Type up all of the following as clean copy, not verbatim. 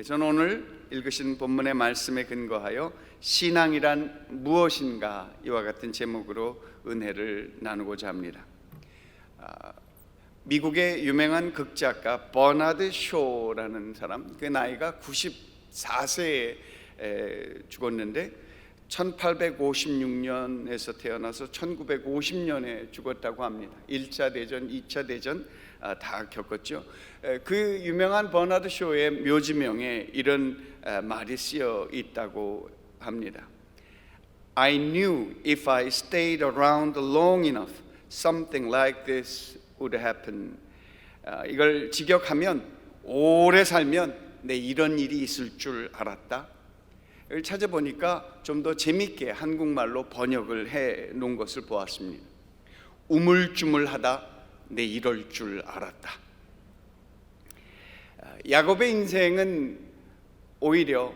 저는 오늘 읽으신 본문의 말씀에 근거하여 신앙이란 무엇인가 이와 같은 제목으로 은혜를 나누고자 합니다. 미국의 유명한 극작가 버나드 쇼라는 사람, 그 나이가 94세에 죽었는데 1856년에서 태어나서 1950년에 죽었다고 합니다. 1차 대전, 2차 대전 다 겪었죠. 그 유명한 버나드 쇼의 묘지명에 이런 말이 쓰여 있다고 합니다. I knew if I stayed around long enough, something like this would happen. 이걸 직역하면 오래 살면 내 이런 일이 있을 줄 알았다. 이걸 찾아보니까 좀 더 재밌게 한국말로 번역을 해 놓은 것을 보았습니다. 우물쭈물하다 내 이럴 줄 알았다. 야곱의 인생은 오히려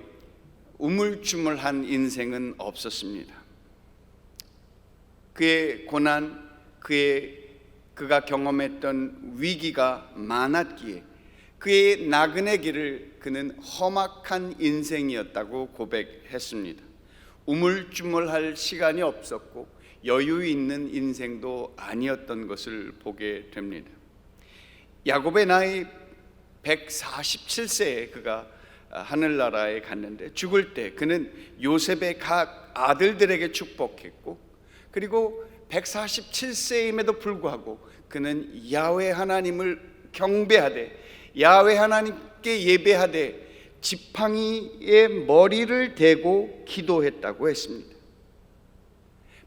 우물쭈물한 인생은 없었습니다. 그의 고난, 그가 경험했던 위기가 많았기에 그의 나그네 길을 그는 험악한 인생이었다고 고백했습니다. 우물쭈물할 시간이 없었고 여유 있는 인생도 아니었던 것을 보게 됩니다. 야곱의 나이 147세에 그가 하늘나라에 갔는데 죽을 때 그는 요셉의 각 아들들에게 축복했고, 그리고 147세임에도 불구하고 그는 야훼 하나님을 경배하되 야훼 하나님께 예배하되 지팡이에 머리를 대고 기도했다고 했습니다.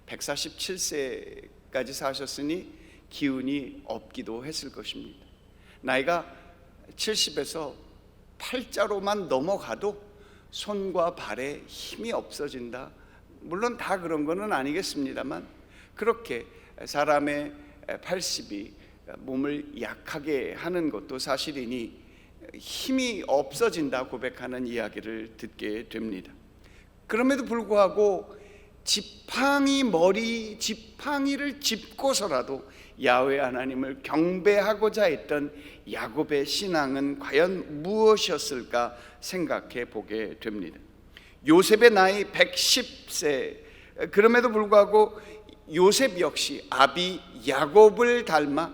147세까지 사셨으니 기운이 없기도 했을 것입니다. 나이가 70에서 팔자로만 넘어가도 손과 발에 힘이 없어진다. 물론 다 그런 거는 아니겠습니다만 그렇게 사람의 80이 몸을 약하게 하는 것도 사실이니 힘이 없어진다 고백하는 이야기를 듣게 됩니다. 그럼에도 불구하고 지팡이를 짚고서라도 야훼 하나님을 경배하고자 했던 야곱의 신앙은 과연 무엇이었을까 생각해 보게 됩니다. 요셉의 나이 110세, 그럼에도 불구하고 요셉 역시 아비 야곱을 닮아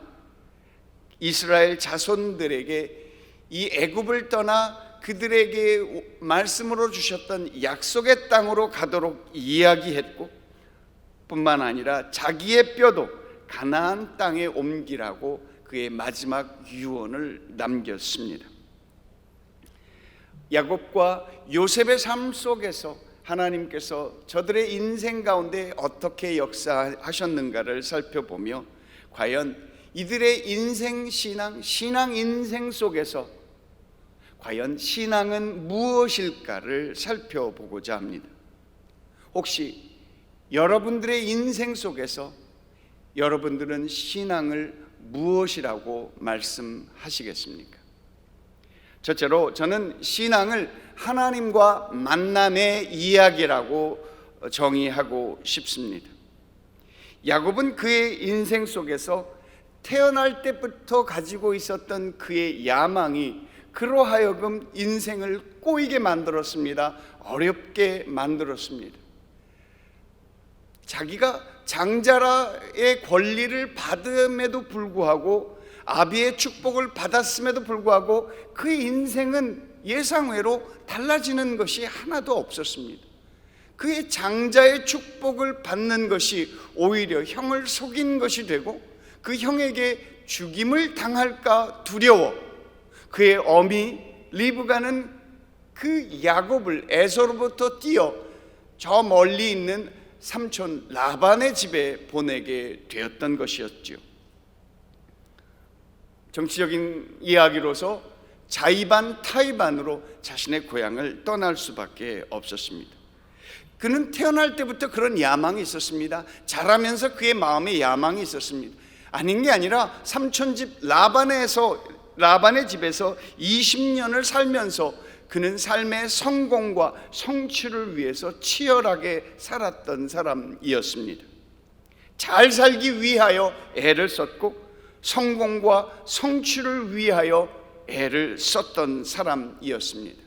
이스라엘 자손들에게 이 애굽을 떠나 그들에게 말씀으로 주셨던 약속의 땅으로 가도록 이야기했고, 뿐만 아니라 자기의 뼈도 가나안 땅에 옮기라고 그의 마지막 유언을 남겼습니다. 야곱과 요셉의 삶 속에서 하나님께서 저들의 인생 가운데 어떻게 역사하셨는가를 살펴보며 과연 이들의 인생 신앙 인생 속에서 과연 신앙은 무엇일까를 살펴보고자 합니다. 혹시 여러분들의 인생 속에서 여러분들은 신앙을 무엇이라고 말씀하시겠습니까? 첫째로 저는 신앙을 하나님과 만남의 이야기라고 정의하고 싶습니다. 야곱은 그의 인생 속에서 태어날 때부터 가지고 있었던 그의 야망이 그로 하여금 인생을 꼬이게 만들었습니다. 어렵게 만들었습니다. 자기가 장자라의 권리를 받음에도 불구하고 아비의 축복을 받았음에도 불구하고 그의 인생은 예상외로 달라지는 것이 하나도 없었습니다. 그의 장자의 축복을 받는 것이 오히려 형을 속인 것이 되고 그 형에게 죽임을 당할까 두려워 그의 어미 리브가는 그 야곱을 에서로부터 띄어 저 멀리 있는 삼촌 라반의 집에 보내게 되었던 것이었지요. 정치적인 이야기로서 자의반 타의반으로 자신의 고향을 떠날 수밖에 없었습니다. 그는 태어날 때부터 그런 야망이 있었습니다. 자라면서 그의 마음에 야망이 있었습니다. 아닌 게 아니라 삼촌 집 라반의 집에서 20년을 살면서 그는 삶의 성공과 성취를 위해서 치열하게 살았던 사람이었습니다. 잘 살기 위하여 애를 썼고 성공과 성취를 위하여 애를 썼던 사람이었습니다.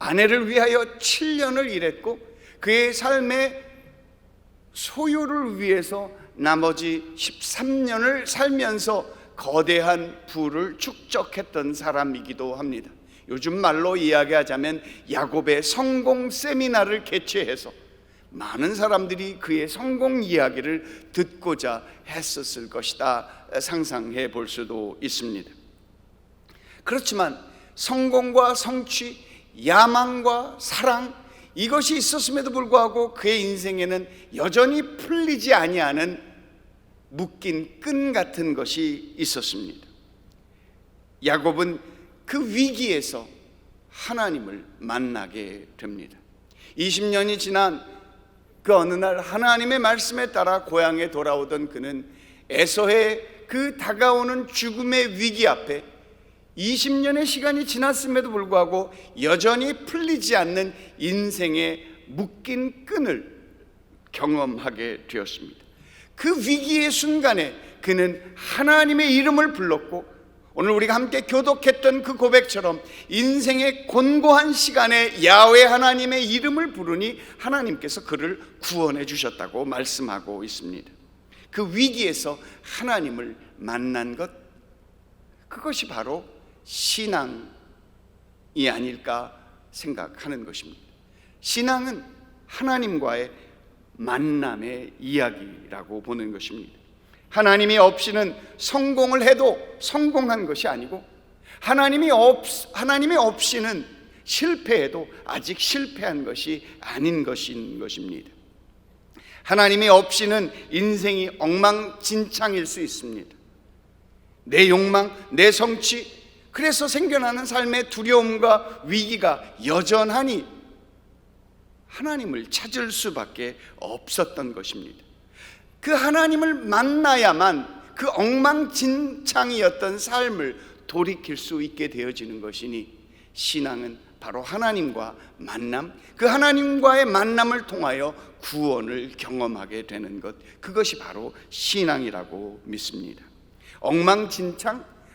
아내를 위하여 7년을 일했고 그의 삶의 소유를 위해서 나머지 13년을 살면서 거대한 부를 축적했던 사람이기도 합니다. 요즘 말로 이야기하자면 야곱의 성공 세미나를 개최해서 많은 사람들이 그의 성공 이야기를 듣고자 했었을 것이다 상상해 볼 수도 있습니다. 그렇지만 성공과 성취, 야망과 사랑, 이것이 있었음에도 불구하고 그의 인생에는 여전히 풀리지 아니하는 묶인 끈 같은 것이 있었습니다. 야곱은 그 위기에서 하나님을 만나게 됩니다. 20년이 지난 그 어느 날 하나님의 말씀에 따라 고향에 돌아오던 그는 에서의 그 다가오는 죽음의 위기 앞에 20년의 시간이 지났음에도 불구하고 여전히 풀리지 않는 인생의 묶인 끈을 경험하게 되었습니다. 그 위기의 순간에 그는 하나님의 이름을 불렀고, 오늘 우리가 함께 교독했던 그 고백처럼 인생의 곤고한 시간에 야훼 하나님의 이름을 부르니 하나님께서 그를 구원해 주셨다고 말씀하고 있습니다. 그 위기에서 하나님을 만난 것, 그것이 바로 신앙이 아닐까 생각하는 것입니다. 신앙은 하나님과의 만남의 이야기라고 보는 것입니다. 하나님이 없이는 성공을 해도 성공한 것이 아니고, 하나님이 없이는 실패해도 아직 실패한 것이 아닌 것인 것입니다. 하나님이 없이는 인생이 엉망진창일 수 있습니다. 내 욕망, 내 성취, 그래서 생겨나는 삶의 두려움과 위기가 여전하니 하나님을 찾을 수밖에 없었던 것입니다. 그 하나님을 만나야만 그 엉망진창이었던 삶을 돌이킬 수 있게 되어지는 것이니, 신앙은 바로 하나님과 만남, 그 하나님과의 만남을 통하여 구원을 경험하게 되는 것, 그것이 바로 신앙이라고 믿습니다.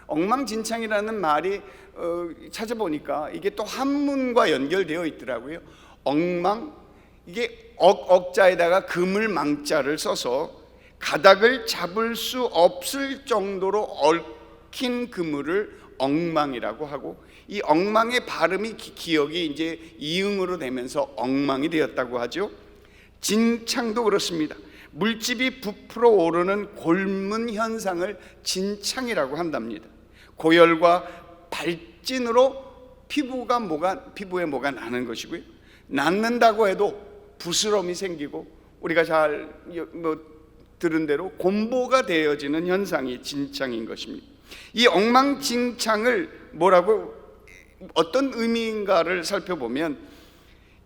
엉망진창이라는 말이 찾아보니까 이게 또 한문과 연결되어 있더라고요. 이게 억자에다가 금을 망자를 써서 가닥을 잡을 수 없을 정도로 얽힌 그물을 엉망이라고 하고, 이 엉망의 발음이 기억이 이제 이응으로 되면서 엉망이 되었다고 하죠. 진창도 그렇습니다. 물집이 부풀어 오르는 골문 현상을 진창이라고 한답니다. 고열과 발진으로 피부에 뭐가 나는 것이고요. 낫는다고 해도 부스럼이 생기고, 우리가 잘 들은 대로 곰보가 되어지는 현상이 진창인 것입니다. 이 엉망진창을 어떤 의미인가를 살펴보면,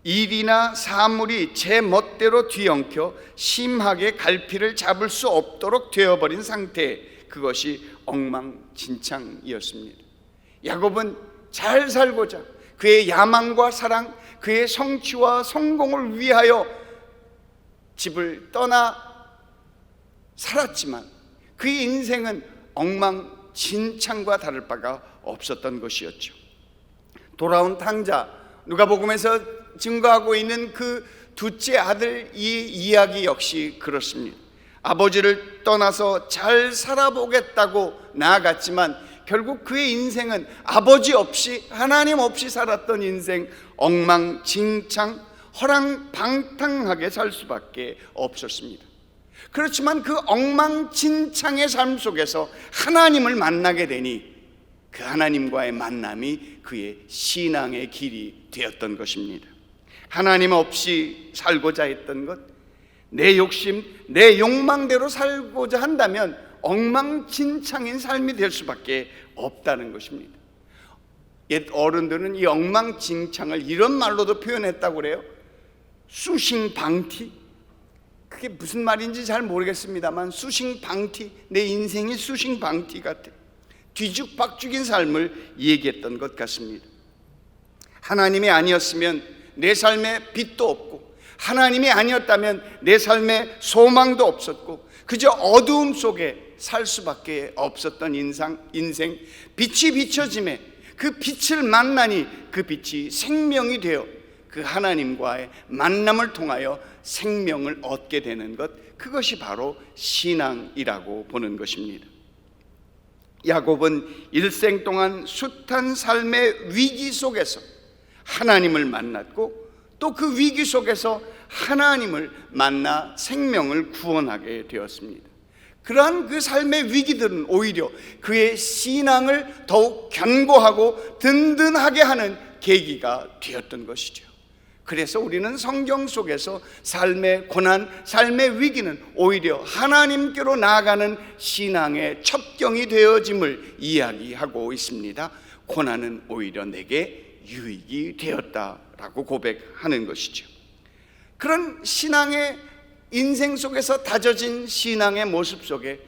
일이나 사물이 제 멋대로 뒤엉켜 심하게 갈피를 잡을 수 없도록 되어버린 상태, 그것이 엉망진창이었습니다. 야곱은 잘 살고자 그의 야망과 사랑, 그의 성취와 성공을 위하여 집을 떠나 살았지만 그의 인생은 엉망진창과 다를 바가 없었던 것이었죠. 돌아온 탕자, 누가복음에서 증거하고 있는 그 둘째 아들 이 이야기 역시 그렇습니다. 아버지를 떠나서 잘 살아보겠다고 나아갔지만 결국 그의 인생은 아버지 없이, 하나님 없이 살았던 인생, 엉망진창, 허랑방탕하게 살 수밖에 없었습니다. 그렇지만 그 엉망진창의 삶 속에서 하나님을 만나게 되니 그 하나님과의 만남이 그의 신앙의 길이 되었던 것입니다. 하나님 없이 살고자 했던 것, 내 욕심, 내 욕망대로 살고자 한다면 엉망진창인 삶이 될 수밖에 없다는 것입니다. 옛 어른들은 이 엉망진창을 이런 말로도 표현했다고 그래요. 수싱방티. 그게 무슨 말인지 잘 모르겠습니다만, 수싱방티, 내 인생이 수싱방티 같아. 뒤죽박죽인 삶을 얘기했던 것 같습니다. 하나님이 아니었으면 내 삶에 빛도 없고, 하나님이 아니었다면 내 삶에 소망도 없었고, 그저 어두움 속에 살 수밖에 없었던 인생, 빛이 비춰짐에 그 빛을 만나니 그 빛이 생명이 되어 그 하나님과의 만남을 통하여 생명을 얻게 되는 것, 그것이 바로 신앙이라고 보는 것입니다. 야곱은 일생 동안 숱한 삶의 위기 속에서 하나님을 만났고 또 그 위기 속에서 하나님을 만나 생명을 구원하게 되었습니다. 그러한 그 삶의 위기들은 오히려 그의 신앙을 더욱 견고하고 든든하게 하는 계기가 되었던 것이죠. 그래서 우리는 성경 속에서 삶의 고난, 삶의 위기는 오히려 하나님께로 나아가는 신앙의 첩경이 되어짐을 이야기하고 있습니다. 고난은 오히려 내게 유익이 되었다라고 고백하는 것이죠. 그런 신앙의 인생 속에서 다져진 신앙의 모습 속에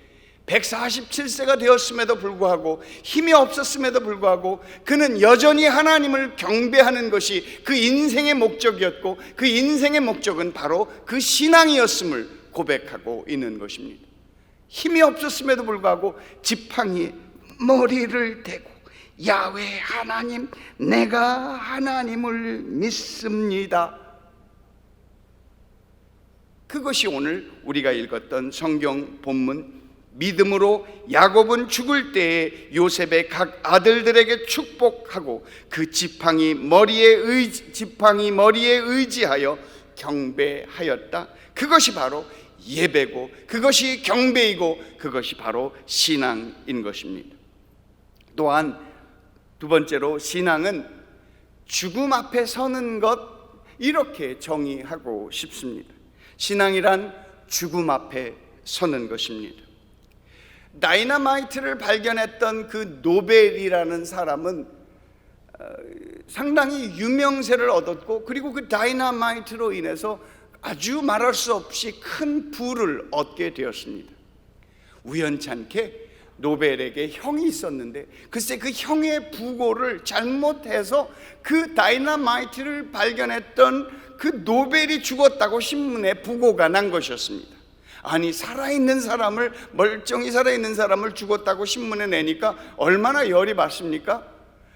147세가 되었음에도 불구하고 힘이 없었음에도 불구하고 그는 여전히 하나님을 경배하는 것이 그 인생의 목적이었고 그 인생의 목적은 바로 그 신앙이었음을 고백하고 있는 것입니다. 힘이 없었음에도 불구하고 지팡이에 머리를 대고 야훼 하나님, 내가 하나님을 믿습니다. 그것이 오늘 우리가 읽었던 성경 본문, 믿음으로 야곱은 죽을 때에 요셉의 각 아들들에게 축복하고 그 지팡이 머리에 의지하여 경배하였다. 그것이 바로 예배고 그것이 경배이고 그것이 바로 신앙인 것입니다. 또한 두 번째로 신앙은 죽음 앞에 서는 것, 이렇게 정의하고 싶습니다. 신앙이란 죽음 앞에 서는 것입니다. 다이너마이트를 발견했던 그 노벨이라는 사람은 상당히 유명세를 얻었고 그리고 그 다이너마이트로 인해서 아주 말할 수 없이 큰 부를 얻게 되었습니다. 우연찮게 노벨에게 형이 있었는데 글쎄 그 형의 부고를 잘못해서 그 다이너마이트를 발견했던 그 노벨이 죽었다고 신문에 부고가 난 것이었습니다. 아니, 살아있는 사람을, 멀쩡히 살아있는 사람을 죽었다고 신문에 내니까 얼마나 열이 받습니까?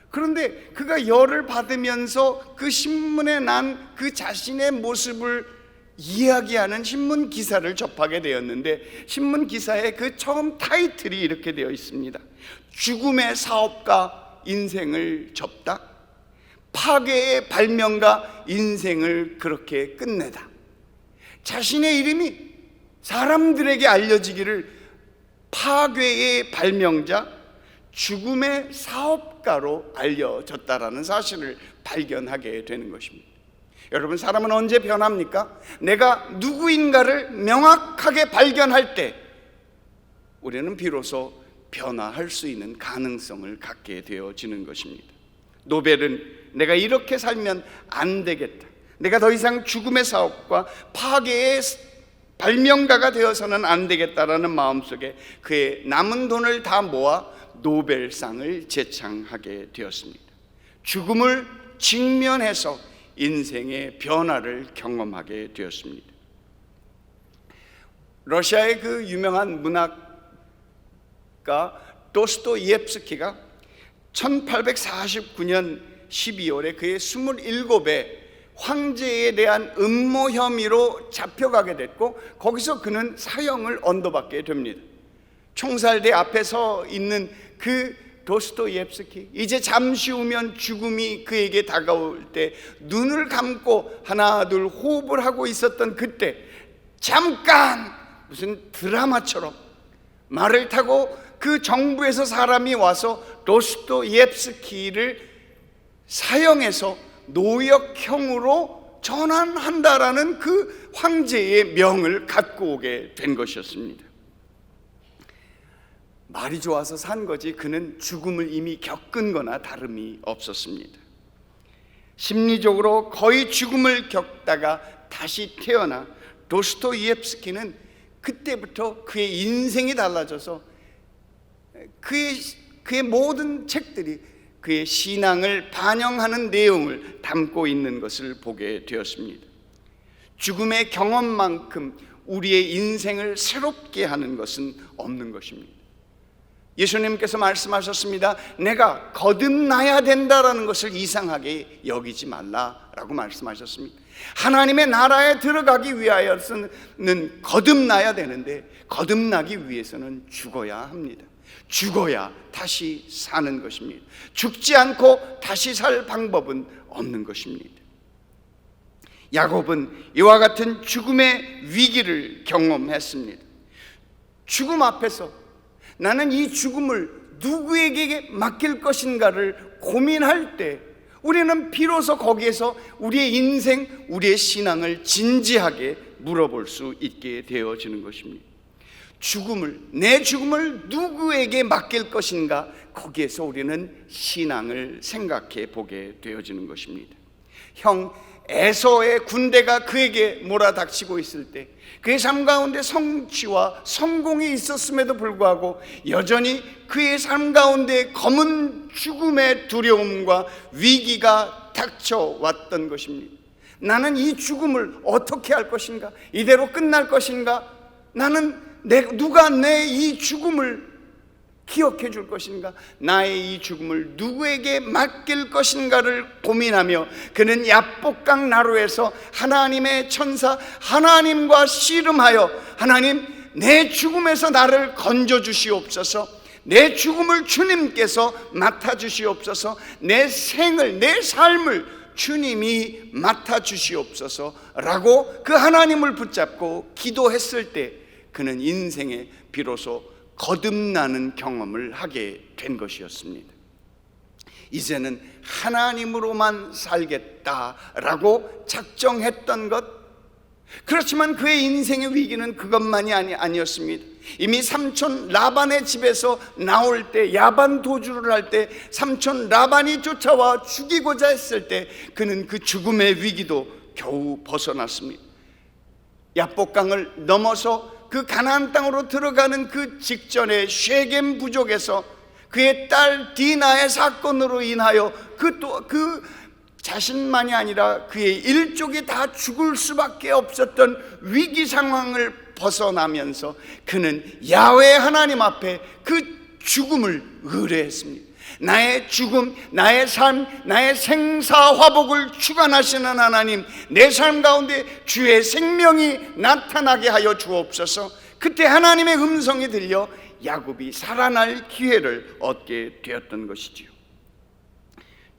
그런데 그가 열을 받으면서 그 신문에 난 그 자신의 모습을 이야기하는 신문 기사를 접하게 되었는데 신문 기사에 그 처음 타이틀이 이렇게 되어 있습니다. 죽음의 사업가 인생을 접다. 파괴의 발명가 인생을 그렇게 끝내다. 자신의 이름이 사람들에게 알려지기를 파괴의 발명자, 죽음의 사업가로 알려졌다라는 사실을 발견하게 되는 것입니다. 여러분, 사람은 언제 변합니까? 내가 누구인가를 명확하게 발견할 때 우리는 비로소 변화할 수 있는 가능성을 갖게 되어지는 것입니다. 노벨은 내가 이렇게 살면 안 되겠다, 내가 더 이상 죽음의 사업과 파괴의 발명가가 되어서는 안 되겠다라는 마음속에 그의 남은 돈을 다 모아 노벨상을 제창하게 되었습니다. 죽음을 직면해서 인생의 변화를 경험하게 되었습니다. 러시아의 그 유명한 문학가 도스토옙스키가 1849년 12월에 그의 27의 황제에 대한 음모 혐의로 잡혀가게 됐고 거기서 그는 사형을 언도받게 됩니다. 총살대 앞에 서 있는 그 도스토옙스키, 이제 잠시 후면 죽음이 그에게 다가올 때 눈을 감고 하나 둘 호흡을 하고 있었던 그때 잠깐 무슨 드라마처럼 말을 타고 그 정부에서 사람이 와서 도스토옙스키를 사형해서 노역형으로 전환한다라는 그 황제의 명을 갖고 오게 된 것이었습니다. 말이 좋아서 산 거지 그는 죽음을 이미 겪은 거나 다름이 없었습니다. 심리적으로 거의 죽음을 겪다가 다시 태어나 도스토옙스키는 그때부터 그의 인생이 달라져서 그의 모든 책들이 그의 신앙을 반영하는 내용을 담고 있는 것을 보게 되었습니다. 죽음의 경험만큼 우리의 인생을 새롭게 하는 것은 없는 것입니다. 예수님께서 말씀하셨습니다. 내가 거듭나야 된다라는 것을 이상하게 여기지 말라라고 말씀하셨습니다. 하나님의 나라에 들어가기 위하여서는 거듭나야 되는데, 거듭나기 위해서는 죽어야 합니다. 죽어야 다시 사는 것입니다. 죽지 않고 다시 살 방법은 없는 것입니다. 야곱은 이와 같은 죽음의 위기를 경험했습니다. 죽음 앞에서 나는 이 죽음을 누구에게 맡길 것인가를 고민할 때 우리는 비로소 거기에서 우리의 인생, 우리의 신앙을 진지하게 물어볼 수 있게 되어지는 것입니다. 내 죽음을 누구에게 맡길 것인가, 거기에서 우리는 신앙을 생각해 보게 되어지는 것입니다. 형 에서의 군대가 그에게 몰아닥치고 있을 때 그의 삶 가운데 성취와 성공이 있었음에도 불구하고 여전히 그의 삶 가운데 검은 죽음의 두려움과 위기가 닥쳐왔던 것입니다. 나는 이 죽음을 어떻게 할 것인가? 이대로 끝날 것인가? 누가 내 이 죽음을 기억해 줄 것인가? 나의 이 죽음을 누구에게 맡길 것인가를 고민하며 그는 야복강 나루에서 하나님의 천사 하나님과 씨름하여, 하나님, 내 죽음에서 나를 건져 주시옵소서, 내 죽음을 주님께서 맡아 주시옵소서, 내 삶을 주님이 맡아 주시옵소서 라고 그 하나님을 붙잡고 기도했을 때 그는 인생에 비로소 거듭나는 경험을 하게 된 것이었습니다. 이제는 하나님으로만 살겠다라고 작정했던 것, 그렇지만 그의 인생의 위기는 그것만이 아니었습니다. 이미 삼촌 라반의 집에서 나올 때, 야반 도주를 할 때 삼촌 라반이 쫓아와 죽이고자 했을 때 그는 그 죽음의 위기도 겨우 벗어났습니다. 야복강을 넘어서 그 가나안 땅으로 들어가는 그 직전에 쉐겜 부족에서 그의 딸 디나의 사건으로 인하여 그 자신만이 아니라 그의 일족이 다 죽을 수밖에 없었던 위기 상황을 벗어나면서 그는 야훼 하나님 앞에 그 죽음을 의뢰했습니다. 나의 죽음, 나의 삶, 나의 생사화복을 주관하시는 하나님, 내 삶 가운데 주의 생명이 나타나게 하여 주옵소서. 그때 하나님의 음성이 들려 야곱이 살아날 기회를 얻게 되었던 것이지요.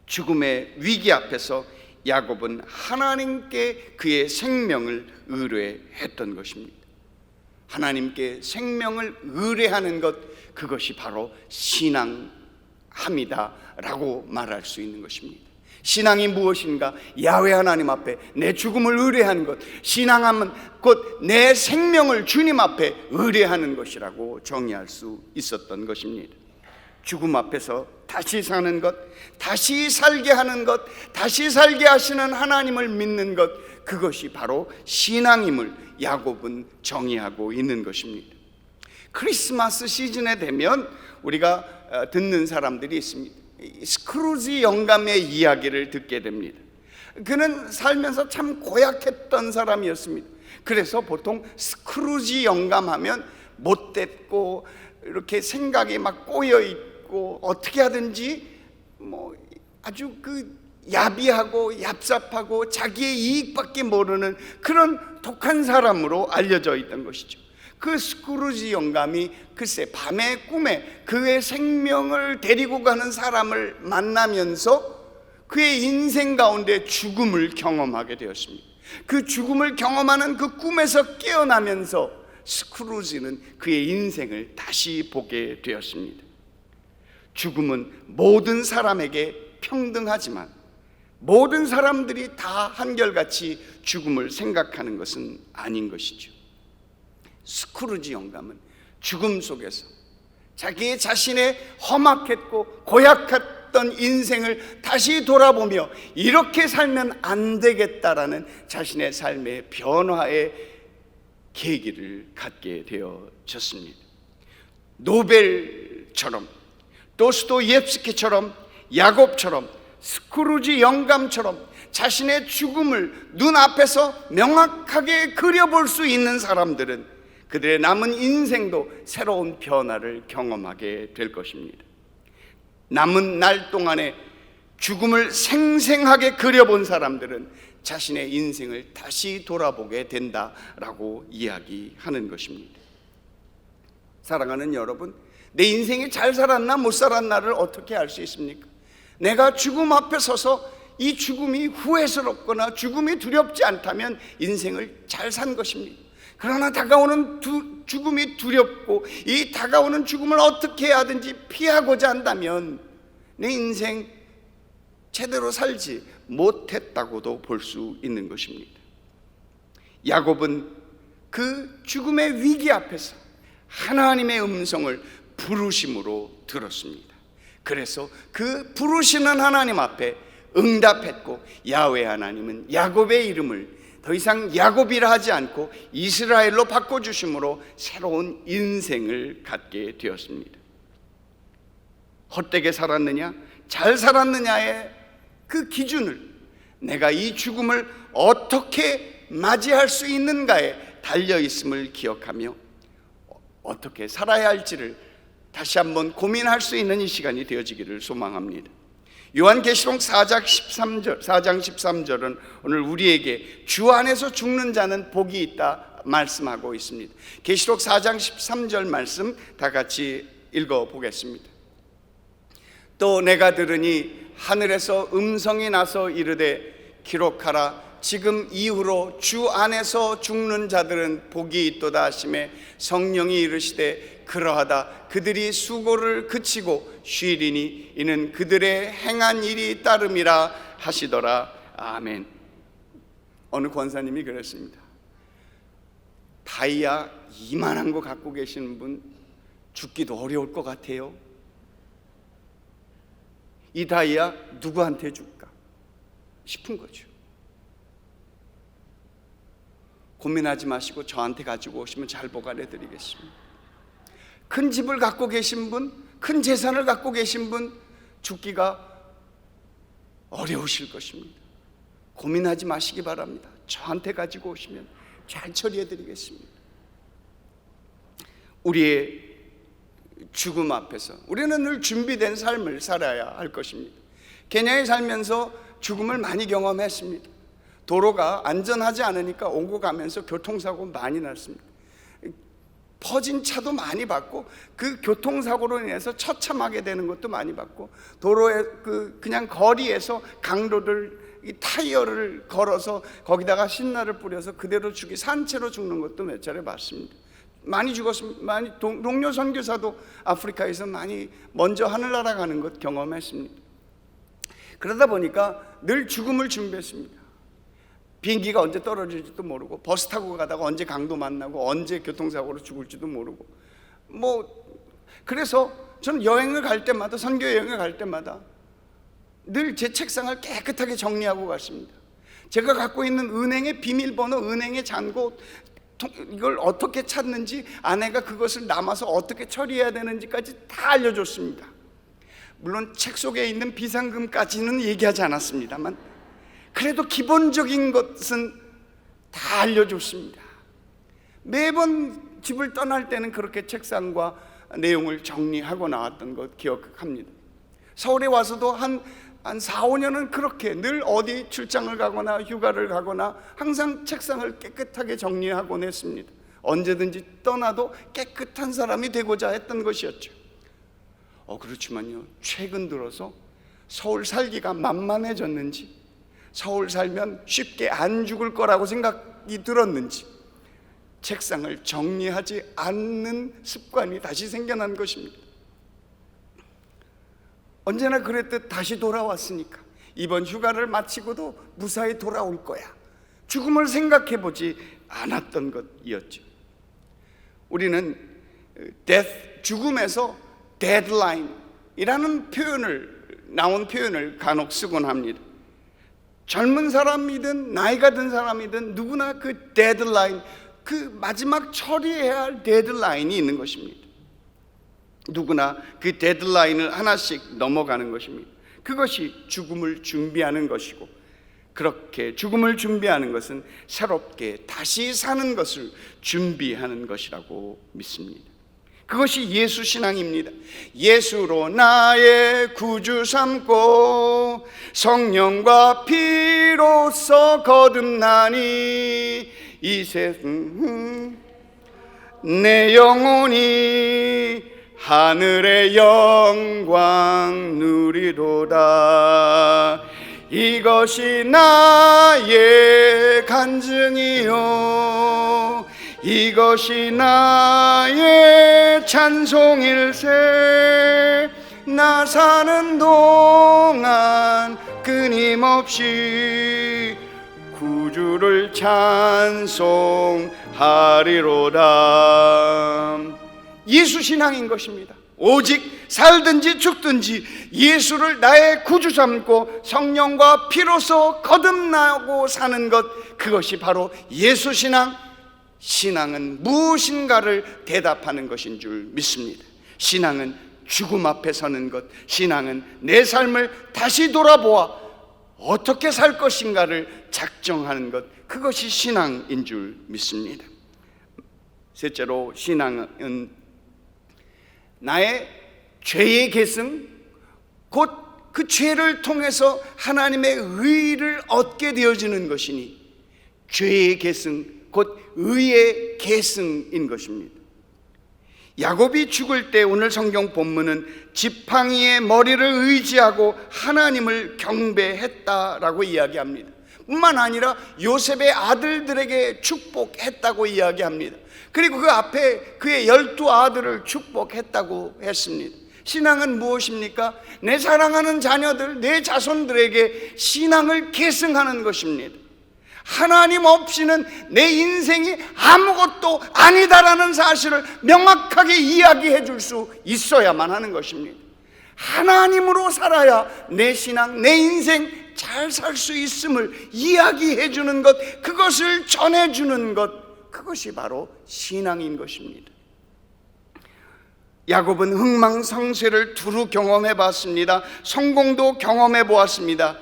죽음의 위기 앞에서 야곱은 하나님께 그의 생명을 의뢰했던 것입니다. 하나님께 생명을 의뢰하는 것, 그것이 바로 신앙함이다라고 말할 수 있는 것입니다. 신앙이 무엇인가? 야훼 하나님 앞에 내 죽음을 의뢰하는 것, 신앙함은 곧 내 생명을 주님 앞에 의뢰하는 것이라고 정의할 수 있었던 것입니다. 죽음 앞에서 다시 사는 것, 다시 살게 하는 것, 다시 살게 하시는 하나님을 믿는 것, 그것이 바로 신앙임을 야곱은 정의하고 있는 것입니다. 크리스마스 시즌에 되면 우리가 듣는 사람들이 있습니다. 스크루지 영감의 이야기를 듣게 됩니다. 그는 살면서 참 고약했던 사람이었습니다. 그래서 보통 스크루지 영감하면 못됐고 이렇게 생각이 막 꼬여 있고 어떻게 하든지 아주 야비하고 얍삽하고 자기의 이익밖에 모르는 그런 독한 사람으로 알려져 있던 것이죠. 그 스크루지 영감이 글쎄 밤의 꿈에 그의 생명을 데리고 가는 사람을 만나면서 그의 인생 가운데 죽음을 경험하게 되었습니다. 그 죽음을 경험하는 그 꿈에서 깨어나면서 스크루지는 그의 인생을 다시 보게 되었습니다. 죽음은 모든 사람에게 평등하지만 모든 사람들이 다 한결같이 죽음을 생각하는 것은 아닌 것이죠. 스크루지 영감은 죽음 속에서 자기의 자신의 험악했고 고약했던 인생을 다시 돌아보며 이렇게 살면 안 되겠다라는 자신의 삶의 변화의 계기를 갖게 되어졌습니다. 노벨처럼, 도스토옙스키처럼, 야곱처럼, 스크루지 영감처럼 자신의 죽음을 눈앞에서 명확하게 그려볼 수 있는 사람들은 그들의 남은 인생도 새로운 변화를 경험하게 될 것입니다. 남은 날 동안에 죽음을 생생하게 그려본 사람들은 자신의 인생을 다시 돌아보게 된다라고 이야기하는 것입니다. 사랑하는 여러분, 내 인생이 잘 살았나 못 살았나를 어떻게 알 수 있습니까? 내가 죽음 앞에 서서 이 죽음이 후회스럽거나 죽음이 두렵지 않다면 인생을 잘 산 것입니다. 그러나 다가오는 죽음이 두렵고 이 다가오는 죽음을 어떻게 해야 하든지 피하고자 한다면 내 인생 제대로 살지 못했다고도 볼 수 있는 것입니다. 야곱은 그 죽음의 위기 앞에서 하나님의 음성을 부르심으로 들었습니다. 그래서 그 부르시는 하나님 앞에 응답했고, 야훼 하나님은 야곱의 이름을 더 이상 야곱이라 하지 않고 이스라엘로 바꿔주심으로 새로운 인생을 갖게 되었습니다. 헛되게 살았느냐 잘 살았느냐의 그 기준을 내가 이 죽음을 어떻게 맞이할 수 있는가에 달려있음을 기억하며 어떻게 살아야 할지를 다시 한번 고민할 수 있는 이 시간이 되어지기를 소망합니다. 요한계시록 4장 13절은 오늘 우리에게 주 안에서 죽는 자는 복이 있다 말씀하고 있습니다. 계시록 4장 13절 말씀 다 같이 읽어보겠습니다. 또 내가 들으니 하늘에서 음성이 나서 이르되 기록하라, 지금 이후로 주 안에서 죽는 자들은 복이 있도다 하시매 성령이 이르시되 그러하다, 그들이 수고를 그치고 쉬리니 이는 그들의 행한 일이 따름이라 하시더라. 아멘. 어느 권사님이 그랬습니다. 다이아 이만한 거 갖고 계시는 분 죽기도 어려울 것 같아요. 이 다이아 누구한테 줄까 싶은 거죠. 고민하지 마시고 저한테 가지고 오시면 잘 보관해 드리겠습니다. 큰 집을 갖고 계신 분, 큰 재산을 갖고 계신 분 죽기가 어려우실 것입니다. 고민하지 마시기 바랍니다. 저한테 가지고 오시면 잘 처리해 드리겠습니다. 우리의 죽음 앞에서 우리는 늘 준비된 삶을 살아야 할 것입니다. 케냐에 살면서 죽음을 많이 경험했습니다. 도로가 안전하지 않으니까 오고 가면서 교통사고 많이 났습니다. 퍼진 차도 많이 봤고, 그 교통사고로 인해서 처참하게 되는 것도 많이 봤고, 도로에 그냥 거리에서 강도들 이 타이어를 걸어서 거기다가 신나를 뿌려서 그대로 산채로 죽는 것도 몇 차례 봤습니다. 많이 죽었습니다. 많이 동료 선교사도 아프리카에서 많이 먼저 하늘나라 가는 것 경험했습니다. 그러다 보니까 늘 죽음을 준비했습니다. 비행기가 언제 떨어질지도 모르고, 버스 타고 가다가 언제 강도 만나고 언제 교통사고로 죽을지도 모르고, 그래서 저는 여행을 갈 때마다, 선교 여행을 갈 때마다 늘 제 책상을 깨끗하게 정리하고 갔습니다. 제가 갖고 있는 은행의 비밀번호, 은행의 잔고, 이걸 어떻게 찾는지, 아내가 그것을 남아서 어떻게 처리해야 되는지까지 다 알려줬습니다. 물론 책 속에 있는 비상금까지는 얘기하지 않았습니다만 그래도 기본적인 것은 다 알려줬습니다. 매번 집을 떠날 때는 그렇게 책상과 내용을 정리하고 나왔던 것 기억합니다. 서울에 와서도 한 4, 5년은 그렇게 늘 어디 출장을 가거나 휴가를 가거나 항상 책상을 깨끗하게 정리하곤 했습니다. 언제든지 떠나도 깨끗한 사람이 되고자 했던 것이었죠. 그렇지만요, 최근 들어서 서울 살기가 만만해졌는지, 서울 살면 쉽게 안 죽을 거라고 생각이 들었는지 책상을 정리하지 않는 습관이 다시 생겨난 것입니다. 언제나 그랬듯 다시 돌아왔으니까 이번 휴가를 마치고도 무사히 돌아올 거야, 죽음을 생각해 보지 않았던 것이었죠. 우리는 죽음에서 데드라인이라는 나온 표현을 간혹 쓰곤 합니다. 젊은 사람이든 나이가 든 사람이든 누구나 그 데드라인, 그 마지막 처리해야 할 데드라인이 있는 것입니다. 누구나 그 데드라인을 하나씩 넘어가는 것입니다. 그것이 죽음을 준비하는 것이고, 그렇게 죽음을 준비하는 것은 새롭게 다시 사는 것을 준비하는 것이라고 믿습니다. 그것이 예수 신앙입니다. 예수로 나의 구주 삼고 성령과 피로써 거듭나니 이 세상 내 영혼이 하늘의 영광 누리도다. 이것이 나의 간증이요 이것이 나의 찬송일세. 나 사는 동안 끊임없이 구주를 찬송하리로다. 예수 신앙인 것입니다. 오직 살든지 죽든지 예수를 나의 구주 삼고 성령과 피로써 거듭나고 사는 것, 그것이 바로 예수 신앙. 신앙은 무엇인가를 대답하는 것인 줄 믿습니다. 신앙은 죽음 앞에 서는 것, 신앙은 내 삶을 다시 돌아보아 어떻게 살 것인가를 작정하는 것, 그것이 신앙인 줄 믿습니다. 셋째로, 신앙은 나의 죄의 계승, 곧 그 죄를 통해서 하나님의 의를 얻게 되어지는 것이니 죄의 계승, 곧 의의 계승인 것입니다. 야곱이 죽을 때 오늘 성경 본문은 지팡이의 머리를 의지하고 하나님을 경배했다라고 이야기합니다. 뿐만 아니라 요셉의 아들들에게 축복했다고 이야기합니다. 그리고 그 앞에 그의 12아들을 축복했다고 했습니다. 신앙은 무엇입니까? 내 사랑하는 자녀들, 내 자손들에게 신앙을 계승하는 것입니다. 하나님 없이는 내 인생이 아무것도 아니다라는 사실을 명확하게 이야기해 줄 수 있어야만 하는 것입니다. 하나님으로 살아야 내 신앙, 내 인생 잘 살 수 있음을 이야기해 주는 것, 그것을 전해 주는 것, 그것이 바로 신앙인 것입니다. 야곱은 흥망성쇠를 두루 경험해 봤습니다. 성공도 경험해 보았습니다.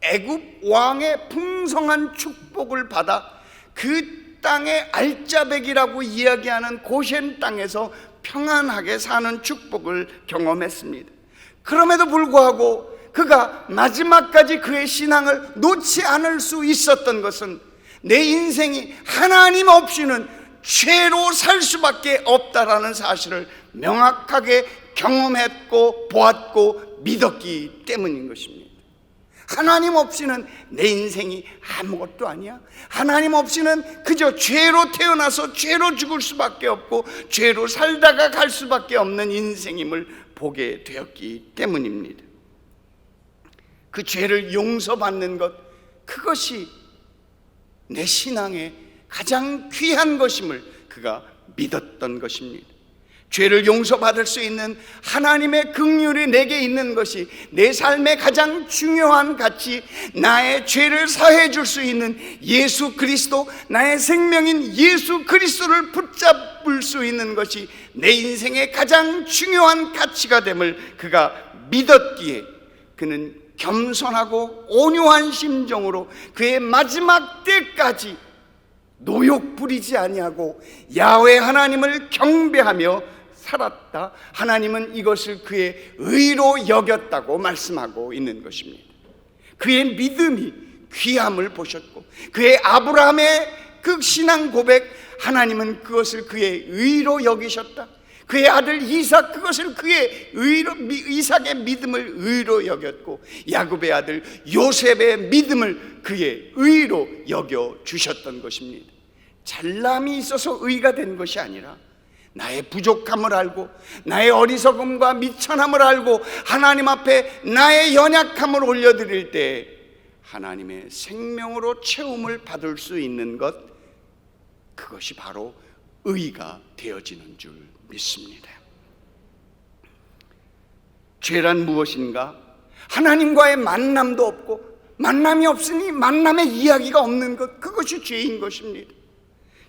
애굽 왕의 풍성한 축복을 받아 그 땅의 알짜배기라고 이야기하는 고센 땅에서 평안하게 사는 축복을 경험했습니다. 그럼에도 불구하고 그가 마지막까지 그의 신앙을 놓지 않을 수 있었던 것은 내 인생이 하나님 없이는 죄로 살 수밖에 없다라는 사실을 명확하게 경험했고 보았고 믿었기 때문인 것입니다. 하나님 없이는 내 인생이 아무것도 아니야. 하나님 없이는 그저 죄로 태어나서 죄로 죽을 수밖에 없고 죄로 살다가 갈 수밖에 없는 인생임을 보게 되었기 때문입니다. 그 죄를 용서받는 것, 그것이 내 신앙의 가장 귀한 것임을 그가 믿었던 것입니다. 죄를 용서받을 수 있는 하나님의 긍휼이 내게 있는 것이 내 삶의 가장 중요한 가치, 나의 죄를 사해 줄 수 있는 예수 그리스도, 나의 생명인 예수 그리스도를 붙잡을 수 있는 것이 내 인생의 가장 중요한 가치가 됨을 그가 믿었기에 그는 겸손하고 온유한 심정으로 그의 마지막 때까지 노욕 부리지 아니하고 야훼 하나님을 경배하며 살았다. 하나님은 이것을 그의 의로 여겼다고 말씀하고 있는 것입니다. 그의 믿음이 귀함을 보셨고 그의 아브라함의 그 신앙 고백, 하나님은 그것을 그의 의로 여기셨다. 그의 아들 이삭, 그것을 그의 의로, 이삭의 믿음을 의로 여겼고 야곱의 아들 요셉의 믿음을 그의 의로 여겨 주셨던 것입니다. 잘남이 있어서 의가 된 것이 아니라 나의 부족함을 알고 나의 어리석음과 미천함을 알고 하나님 앞에 나의 연약함을 올려드릴 때 하나님의 생명으로 채움을 받을 수 있는 것, 그것이 바로 의가 되어지는 줄 믿습니다. 죄란 무엇인가? 하나님과의 만남도 없고 만남이 없으니 만남의 이야기가 없는 것, 그것이 죄인 것입니다.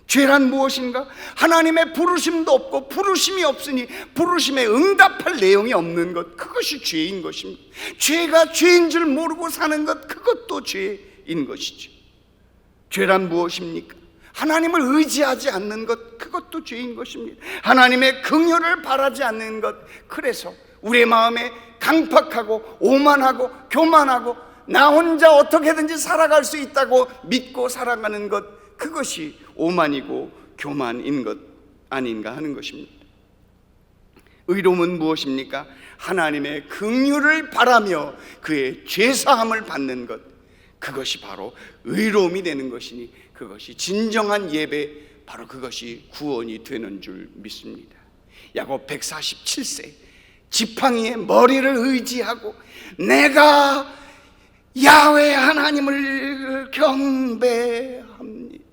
죄란 무엇인가? 하나님의 부르심도 없고 부르심이 없으니 부르심에 응답할 내용이 없는 것, 그것이 죄인 것입니다. 죄가 죄인 줄 모르고 사는 것, 그것도 죄인 것이죠. 죄란 무엇입니까? 하나님을 의지하지 않는 것, 그것도 죄인 것입니다. 하나님의 긍휼을 바라지 않는 것, 그래서 우리의 마음에 강팍하고 오만하고 교만하고 나 혼자 어떻게든지 살아갈 수 있다고 믿고 살아가는 것, 그것이 오만이고 교만인 것 아닌가 하는 것입니다. 의로움은 무엇입니까? 하나님의 긍휼을 바라며 그의 죄사함을 받는 것, 그것이 바로 의로움이 되는 것이니 그것이 진정한 예배, 바로 그것이 구원이 되는 줄 믿습니다. 야곱 147세 지팡이의 머리를 의지하고 내가 야훼 하나님을 경배합니다.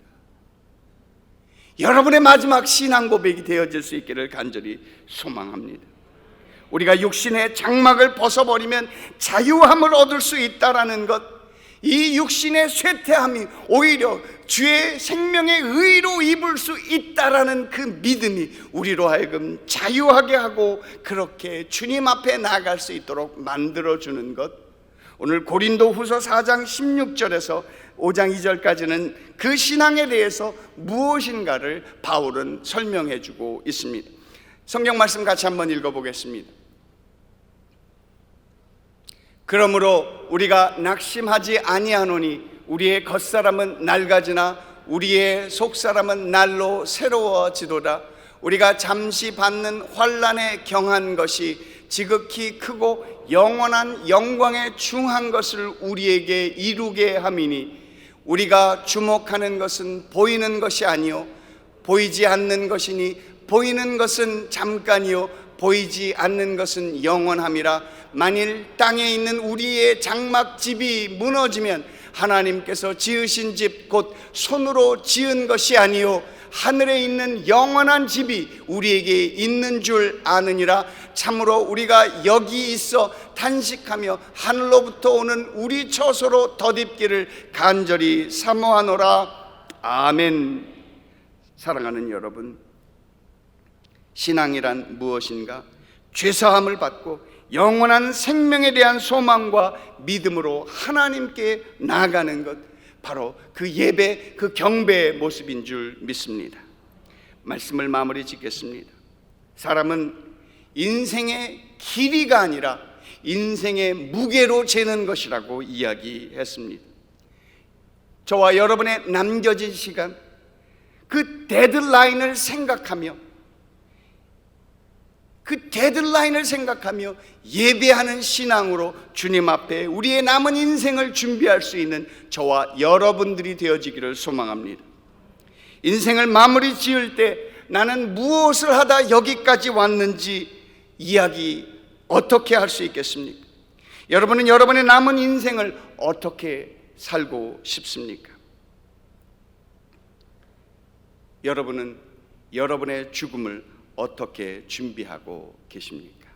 여러분의 마지막 신앙 고백이 되어질 수 있기를 간절히 소망합니다. 우리가 육신의 장막을 벗어버리면 자유함을 얻을 수 있다라는 것, 이 육신의 쇠퇴함이 오히려 주의 생명의 의로 입을 수 있다라는 그 믿음이 우리로 하여금 자유하게 하고 그렇게 주님 앞에 나아갈 수 있도록 만들어주는 것, 오늘 고린도후서 4장 16절에서 5장 2절까지는 그 신앙에 대해서 무엇인가를 바울은 설명해 주고 있습니다. 성경 말씀 같이 한번 읽어보겠습니다. 그러므로 우리가 낙심하지 아니하노니 우리의 겉사람은 낡아지나 우리의 속사람은 날로 새로워지도다. 우리가 잠시 받는 환난에 경한 것이 지극히 크고 영원한 영광에 중한 것을 우리에게 이루게 함이니 우리가 주목하는 것은 보이는 것이 아니요 보이지 않는 것이니 보이는 것은 잠깐이요 보이지 않는 것은 영원함이라. 만일 땅에 있는 우리의 장막집이 무너지면 하나님께서 지으신 집 곧 손으로 지은 것이 아니요 하늘에 있는 영원한 집이 우리에게 있는 줄 아느니라. 참으로 우리가 여기 있어 탄식하며 하늘로부터 오는 우리 처소로 덧입기를 간절히 사모하노라. 아멘. 사랑하는 여러분, 신앙이란 무엇인가? 죄사함을 받고 영원한 생명에 대한 소망과 믿음으로 하나님께 나아가는 것, 바로 그 예배, 그 경배의 모습인 줄 믿습니다. 말씀을 마무리 짓겠습니다. 사람은 인생의 길이가 아니라 인생의 무게로 재는 것이라고 이야기했습니다. 저와 여러분의 남겨진 시간, 그 데드라인을 생각하며 예배하는 신앙으로 주님 앞에 우리의 남은 인생을 준비할 수 있는 저와 여러분들이 되어지기를 소망합니다. 인생을 마무리 지을 때 나는 무엇을 하다 여기까지 왔는지 이야기 어떻게 할 수 있겠습니까? 여러분은 여러분의 남은 인생을 어떻게 살고 싶습니까? 여러분은 여러분의 죽음을 어떻게 준비하고 계십니까?